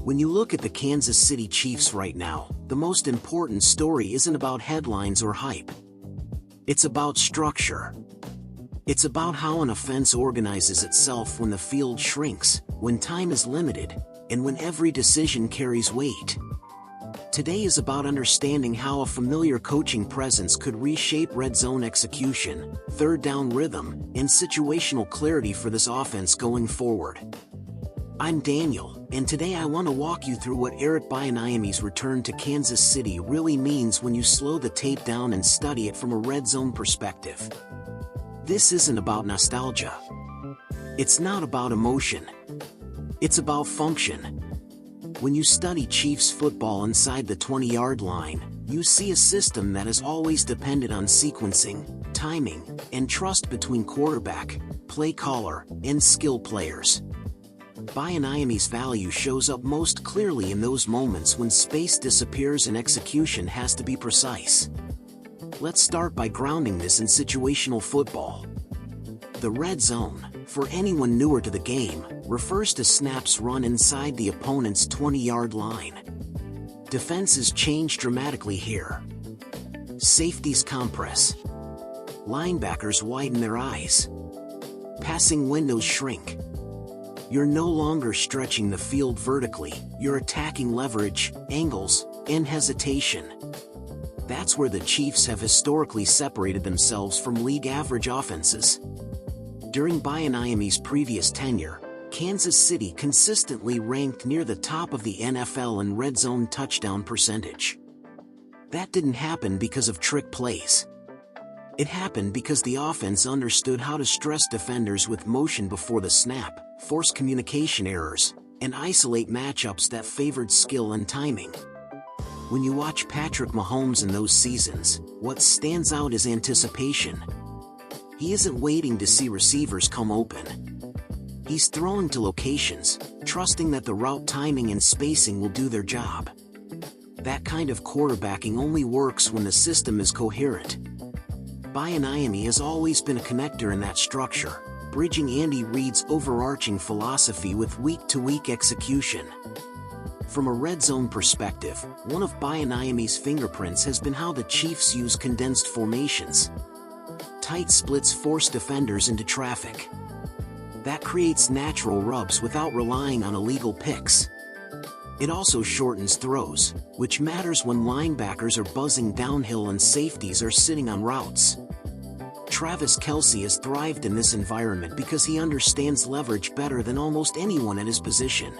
When you look at the Kansas City Chiefs right now, the most important story isn't about headlines or hype. It's about structure. It's about how an offense organizes itself when the field shrinks, when time is limited, and when every decision carries weight. Today is about understanding how a familiar coaching presence could reshape red zone execution, third down rhythm, and situational clarity for this offense going forward. I'm Daniel, and today I want to walk you through what Eric Bieniemy's return to Kansas City really means when you slow the tape down and study it from a red zone perspective. This isn't about nostalgia. It's not about emotion. It's about function. When you study Chiefs football inside the 20-yard line, you see a system that has always depended on sequencing, timing, and trust between quarterback, play caller, and skill players. Bieniemy's value shows up most clearly in those moments when space disappears and execution has to be precise. Let's start by grounding this in situational football. The red zone, for anyone newer to the game, refers to snaps run inside the opponent's 20-yard line. Defenses change dramatically here. Safeties compress. Linebackers widen their eyes. Passing windows shrink. You're no longer stretching the field vertically, you're attacking leverage, angles, and hesitation. That's where the Chiefs have historically separated themselves from league-average offenses. During Bieniemy's previous tenure, Kansas City consistently ranked near the top of the NFL in red zone touchdown percentage. That didn't happen because of trick plays. It happened because the offense understood how to stress defenders with motion before the snap, force communication errors, and isolate matchups that favored skill and timing. When you watch Patrick Mahomes in those seasons, what stands out is anticipation. He isn't waiting to see receivers come open. He's throwing to locations, trusting that the route timing and spacing will do their job. That kind of quarterbacking only works when the system is coherent. Bieniemy has always been a connector in that structure, bridging Andy Reid's overarching philosophy with week-to-week execution. From a red zone perspective, one of Bieniemy's fingerprints has been how the Chiefs use condensed formations. Tight splits force defenders into traffic. That creates natural rubs without relying on illegal picks. It also shortens throws, which matters when linebackers are buzzing downhill and safeties are sitting on routes. Travis Kelce has thrived in this environment because he understands leverage better than almost anyone at his position.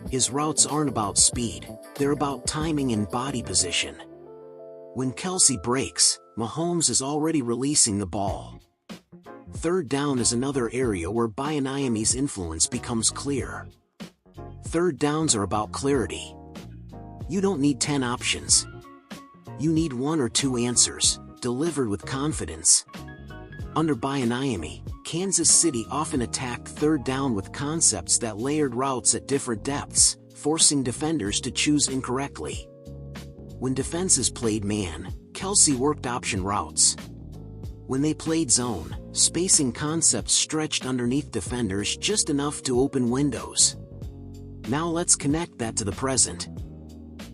His routes aren't about speed, they're about timing and body position. When Kelce breaks, Mahomes is already releasing the ball. Third down is another area where Bieniemy's influence becomes clear. Third downs are about clarity. You don't need 10 options. You need 1 or 2 answers, delivered with confidence. Under Bieniemy, Kansas City often attacked third down with concepts that layered routes at different depths, forcing defenders to choose incorrectly. When defenses played man, Kelce worked option routes. When they played zone, spacing concepts stretched underneath defenders just enough to open windows. Now let's connect that to the present.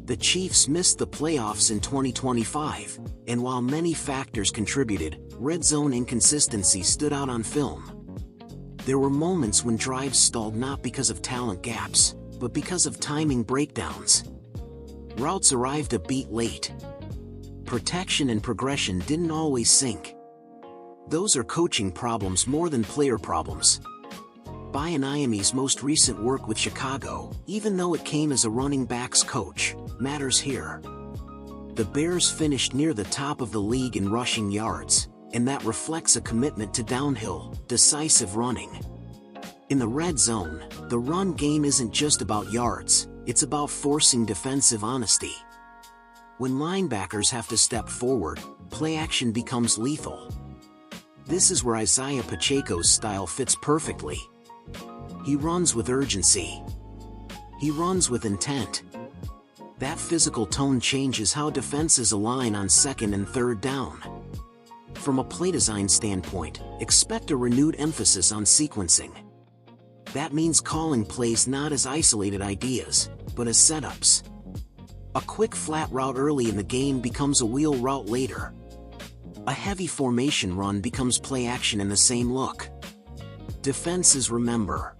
The Chiefs missed the playoffs in 2025, and while many factors contributed, red zone inconsistency stood out on film. There were moments when drives stalled not because of talent gaps, but because of timing breakdowns. Routes arrived a beat late. Protection and progression didn't always sync. Those are coaching problems more than player problems. Bieniemy's most recent work with Chicago, even though it came as a running backs coach, matters here. The Bears finished near the top of the league in rushing yards, and that reflects a commitment to downhill, decisive running. In the red zone, the run game isn't just about yards, it's about forcing defensive honesty. When linebackers have to step forward, play action becomes lethal. This is where Isaiah Pacheco's style fits perfectly. He runs with urgency. He runs with intent. That physical tone changes how defenses align on second and third down. From a play design standpoint, expect a renewed emphasis on sequencing. That means calling plays not as isolated ideas, but as setups. A quick flat route early in the game becomes a wheel route later. A heavy formation run becomes play action in the same look. Defenses remember.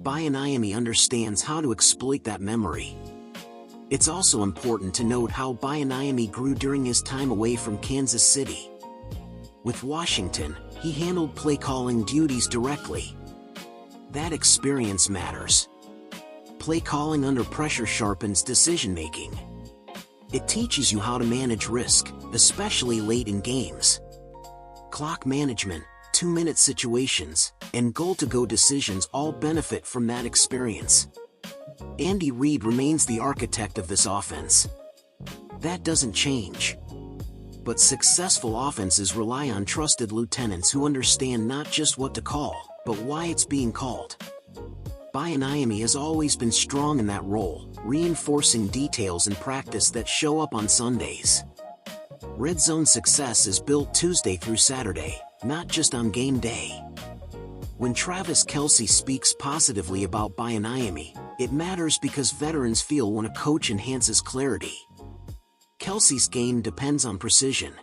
Bieniemy understands how to exploit that memory. It's also important to note how Bieniemy grew during his time away from Kansas City. With Washington, he handled play-calling duties directly. That experience matters. Play calling under pressure sharpens decision-making. It teaches you how to manage risk, especially late in games. Clock management, 2-minute situations, and goal-to-go decisions all benefit from that experience. Andy Reid remains the architect of this offense. That doesn't change. But successful offenses rely on trusted lieutenants who understand not just what to call, but why it's being called. Bieniemy has always been strong in that role, reinforcing details in practice that show up on Sundays. RedZone success is built Tuesday through Saturday, not just on game day. When Travis Kelce speaks positively about Bieniemy, it matters because veterans feel when a coach enhances clarity. Kelce's game depends on precision.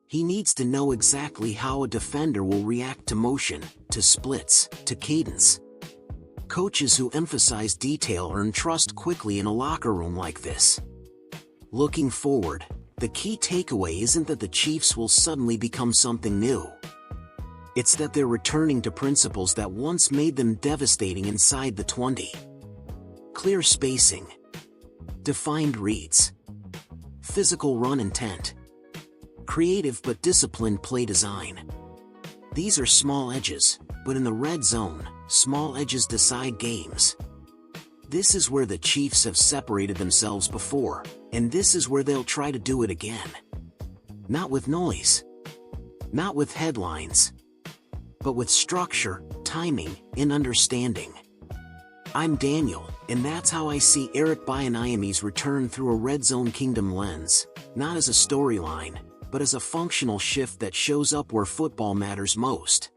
He needs to know exactly how a defender will react to motion, to splits, to cadence. Coaches who emphasize detail earn trust quickly in a locker room like this. Looking forward, the key takeaway isn't that the Chiefs will suddenly become something new. It's that they're returning to principles that once made them devastating inside the 20. Clear spacing. Defined reads. Physical run intent. Creative but disciplined play design. These are small edges, but in the red zone, small edges decide games. This is where the Chiefs have separated themselves before, and this is where they'll try to do it again. Not with noise. Not with headlines. But with structure, timing, and understanding. I'm Daniel, and that's how I see Eric Bieniemy's return through a RedZone Kingdom lens, not as a storyline, but as a functional shift that shows up where football matters most.